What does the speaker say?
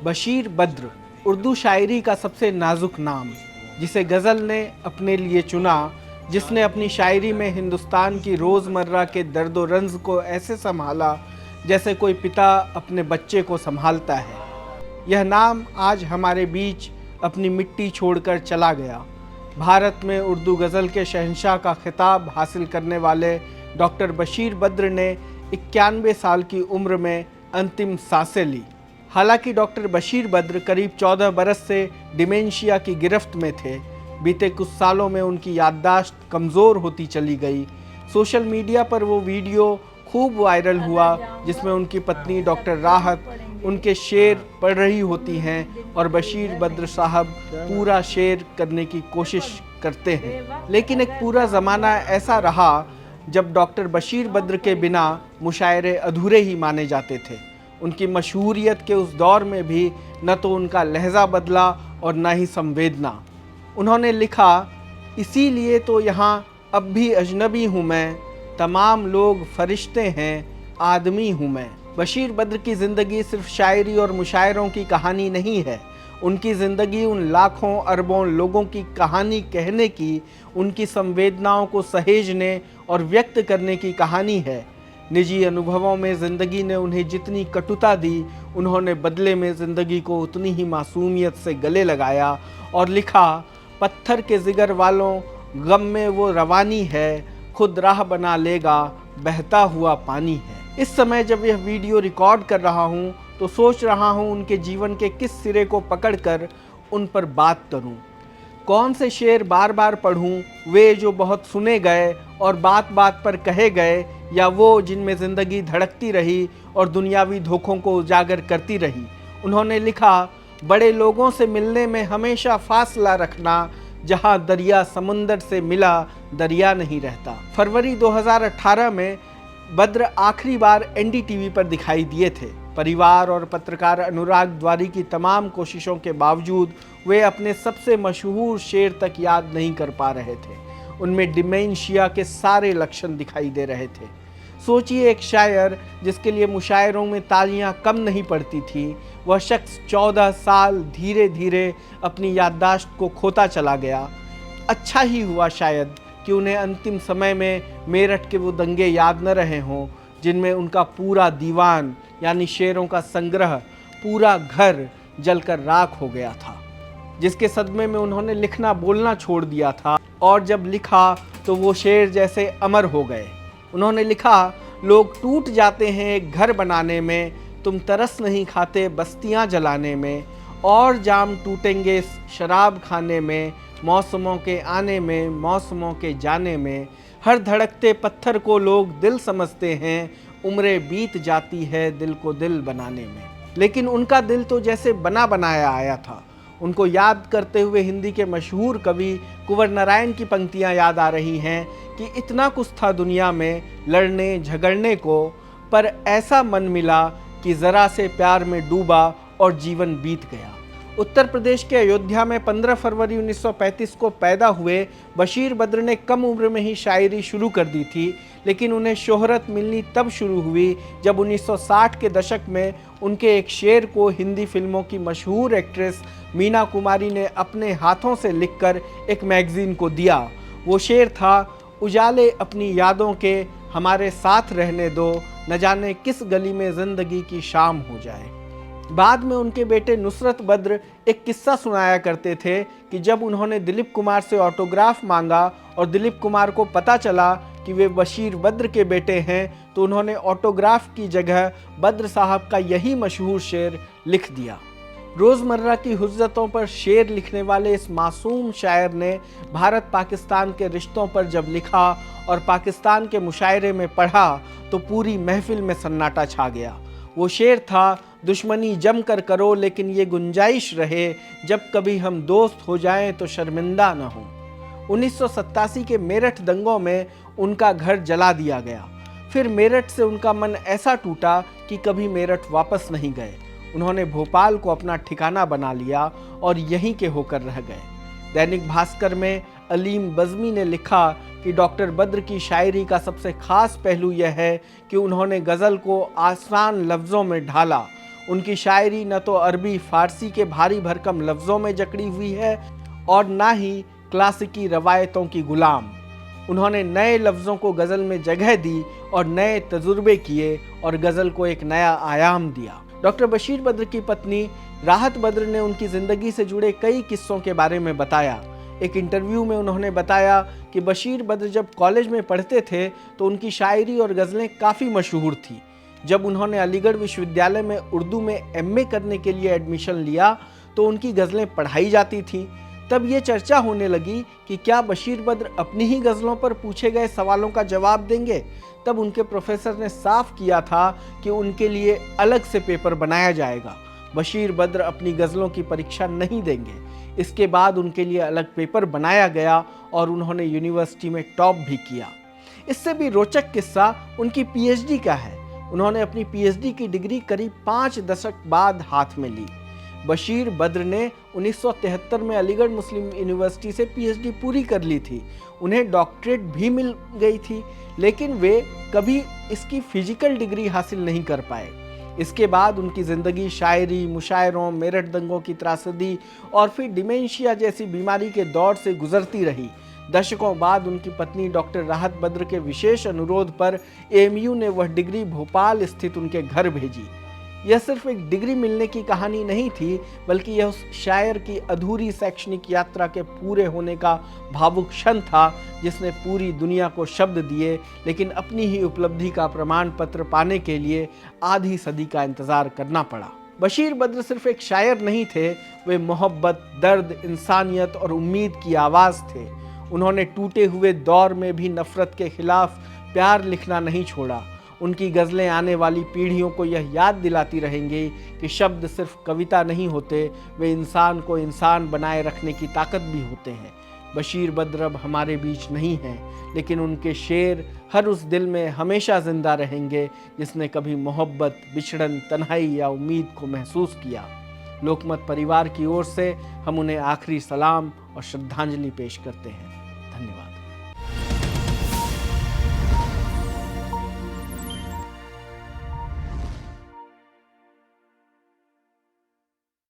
बशीर बद्र उर्दू शायरी का सबसे नाजुक नाम, जिसे गज़ल ने अपने लिए चुना, जिसने अपनी शायरी में हिंदुस्तान की रोज़मर्रा के दर्द व रंज को ऐसे संभाला जैसे कोई पिता अपने बच्चे को संभालता है। यह नाम आज हमारे बीच अपनी मिट्टी छोड़कर चला गया। भारत में उर्दू गज़ल के शहंशाह का खिताब हासिल करने वाले डॉक्टर बशीर बद्र ने 91 साल की उम्र में अंतिम सांसें ली। हालांकि डॉक्टर बशीर बद्र करीब 14 बरस से डिमेंशिया की गिरफ्त में थे। बीते कुछ सालों में उनकी याददाश्त कमज़ोर होती चली गई। सोशल मीडिया पर वो वीडियो खूब वायरल हुआ जिसमें उनकी पत्नी डॉक्टर राहत उनके शेर पढ़ रही होती हैं और बशीर बद्र साहब पूरा शेर करने की कोशिश करते हैं। लेकिन एक पूरा ज़माना ऐसा रहा जब डॉक्टर बशीर बद्र के बिना मुशायरे अधूरे ही माने जाते थे। उनकी मशहूरियत के उस दौर में भी न तो उनका लहजा बदला और न ही संवेदना। उन्होंने लिखा, इसीलिए तो यहाँ अब भी अजनबी हूँ मैं, तमाम लोग फरिश्ते हैं, आदमी हूँ मैं। बशीर बद्र की ज़िंदगी सिर्फ शायरी और मुशायरों की कहानी नहीं है। उनकी ज़िंदगी उन लाखों अरबों लोगों की कहानी कहने की, उनकी संवेदनाओं को सहेजने और व्यक्त करने की कहानी है। निजी अनुभवों में ज़िंदगी ने उन्हें जितनी कटुता दी, उन्होंने बदले में ज़िंदगी को उतनी ही मासूमियत से गले लगाया और लिखा, पत्थर के जिगर वालों गम में वो रवानी है, खुद राह बना लेगा बहता हुआ पानी है। इस समय जब यह वीडियो रिकॉर्ड कर रहा हूँ तो सोच रहा हूँ उनके जीवन के किस सिरे को पकड़कर उन पर बात करूँ। कौन से शेर बार बार पढ़ूँ, वे जो बहुत सुने गए और बात बात पर कहे गए, या वो जिनमें ज़िंदगी धड़कती रही और दुनियावी धोखों को उजागर करती रही। उन्होंने लिखा, बड़े लोगों से मिलने में हमेशा फासला रखना, जहाँ दरिया समुंदर से मिला दरिया नहीं रहता। फरवरी 2018 में बद्र आखिरी एनडीटीवी एनडीटीवी पर दिखाई दिए थे। परिवार और पत्रकार अनुराग द्वारी की तमाम कोशिशों के बावजूद वे अपने सबसे मशहूर शेर तक याद नहीं कर पा रहे थे। उनमें डिमेंशिया के सारे लक्षण दिखाई दे रहे थे। सोचिए, एक शायर जिसके लिए मुशायरों में तालियां कम नहीं पड़ती थी, वह शख्स 14 साल धीरे धीरे अपनी याददाश्त को खोता चला गया। अच्छा ही हुआ शायद कि उन्हें अंतिम समय में मेरठ के वो दंगे याद न रहे हों जिनमें उनका पूरा दीवान यानी शेरों का संग्रह, पूरा घर जलकर राख हो गया था, जिसके सदमे में उन्होंने लिखना बोलना छोड़ दिया था और जब लिखा तो वो शेर जैसे अमर हो गए। उन्होंने लिखा, लोग टूट जाते हैं एक घर बनाने में, तुम तरस नहीं खाते बस्तियां जलाने में, और जाम टूटेंगे शराब खाने में, मौसमों के आने में, मौसमों के जाने में। हर धड़कते पत्थर को लोग दिल समझते हैं, उम्रें बीत जाती है दिल को दिल बनाने में। लेकिन उनका दिल तो जैसे बना बनाया आया था। उनको याद करते हुए हिंदी के मशहूर कवि कुंवर नारायण की पंक्तियां याद आ रही हैं कि इतना कुछ था दुनिया में लड़ने झगड़ने को, पर ऐसा मन मिला कि ज़रा से प्यार में डूबा और जीवन बीत गया। उत्तर प्रदेश के अयोध्या में 15 फरवरी 1935 को पैदा हुए बशीर बद्र ने कम उम्र में ही शायरी शुरू कर दी थी, लेकिन उन्हें शोहरत मिलनी तब शुरू हुई जब 1960 के दशक में उनके एक शेर को हिंदी फिल्मों की मशहूर एक्ट्रेस मीना कुमारी ने अपने हाथों से लिखकर एक मैगज़ीन को दिया। वो शेर था, उजाले अपनी यादों के हमारे साथ रहने दो, न जाने किस गली में ज़िंदगी की शाम हो जाए। बाद में उनके बेटे नुसरत बद्र एक किस्सा सुनाया करते थे कि जब उन्होंने दिलीप कुमार से ऑटोग्राफ मांगा और दिलीप कुमार को पता चला कि वे बशीर बद्र के बेटे हैं, तो उन्होंने ऑटोग्राफ की जगह बद्र साहब का यही मशहूर शेर लिख दिया। रोज़मर्रा की हुज्जतों पर शेर लिखने वाले इस मासूम शायर ने भारत पाकिस्तान के रिश्तों पर जब लिखा और पाकिस्तान के मुशायरे में पढ़ा तो पूरी महफिल में सन्नाटा छा गया। वो शेर था, दुश्मनी जम कर करो लेकिन ये गुंजाइश रहे, जब कभी हम दोस्त हो जाएं तो शर्मिंदा न हो। 1987 के मेरठ दंगों में उनका घर जला दिया गया। फिर मेरठ से उनका मन ऐसा टूटा कि कभी मेरठ वापस नहीं गए। उन्होंने भोपाल को अपना ठिकाना बना लिया और यहीं के होकर रह गए। दैनिक भास्कर में अलीम बज़मी ने लिखा कि डॉक्टर बद्र की शायरी का सबसे खास पहलू यह है कि उन्होंने गज़ल को आसान लफ्ज़ों में ढाला। उनकी शायरी न तो अरबी फारसी के भारी भरकम लफ्ज़ों में जकड़ी हुई है और ना ही क्लासिकी रवायतों की गुलाम। उन्होंने नए लफ्ज़ों को गज़ल में जगह दी और नए तजुर्बे किए और गज़ल को एक नया आयाम दिया। डॉक्टर बशीर बद्र की पत्नी राहत बद्र ने उनकी ज़िंदगी से जुड़े कई किस्सों के बारे में बताया। एक इंटरव्यू में उन्होंने बताया कि बशीर बद्र जब कॉलेज में पढ़ते थे तो उनकी शायरी और गज़लें काफ़ी मशहूर थी। जब उन्होंने अलीगढ़ विश्वविद्यालय में उर्दू में एमए करने के लिए एडमिशन लिया तो उनकी गज़लें पढ़ाई जाती थीं। तब ये चर्चा होने लगी कि क्या बशीर बद्र अपनी ही गज़लों पर पूछे गए सवालों का जवाब देंगे। तब उनके प्रोफेसर ने साफ किया था कि उनके लिए अलग से पेपर बनाया जाएगा। बशीर बद्र अपनी गज़लों की परीक्षा नहीं देंगे। इसके बाद उनके लिए अलग पेपर बनाया गया और उन्होंने यूनिवर्सिटी में टॉप भी किया। इससे भी रोचक किस्सा उनकी पीएचडी का है। उन्होंने अपनी पीएचडी की डिग्री करीब 5 दशक बाद हाथ में ली। बशीर बद्र ने 1973 में अलीगढ़ मुस्लिम यूनिवर्सिटी से पीएचडी पूरी कर ली थी। उन्हें डॉक्टरेट भी मिल गई थी, लेकिन वे कभी इसकी फिजिकल डिग्री हासिल नहीं कर पाए। इसके बाद उनकी ज़िंदगी शायरी, मुशायरों, मेरठ दंगों की त्रासदी और फिर डिमेंशिया जैसी बीमारी के दौर से गुजरती रही। दशकों बाद उनकी पत्नी डॉक्टर राहत बद्र के विशेष अनुरोध पर एएमयू ने वह डिग्री भोपाल स्थित उनके घर भेजी। यह सिर्फ एक डिग्री मिलने की कहानी नहीं थी, बल्कि यह उस शायर की अधूरी शैक्षणिक यात्रा के पूरे होने का भावुक क्षण था, जिसने पूरी दुनिया को शब्द दिए, लेकिन अपनी ही उपलब्धि का प्रमाण पत्र पाने के लिए आधी सदी का इंतजार करना पड़ा। बशीर बद्र सिर्फ एक शायर नहीं थे, वे मोहब्बत, दर्द, इंसानियत और उम्मीद की आवाज़ थे। उन्होंने टूटे हुए दौर में भी नफरत के खिलाफ प्यार लिखना नहीं छोड़ा। उनकी गज़लें आने वाली पीढ़ियों को यह याद दिलाती रहेंगी कि शब्द सिर्फ कविता नहीं होते, वे इंसान को इंसान बनाए रखने की ताकत भी होते हैं। बशीर बद्र अब हमारे बीच नहीं हैं, लेकिन उनके शेर हर उस दिल में हमेशा ज़िंदा रहेंगे जिसने कभी मोहब्बत, बिछड़न, तन्हाई या उम्मीद को महसूस किया। लोकमत परिवार की ओर से हम उन्हें आखिरी सलाम और श्रद्धांजलि पेश करते हैं।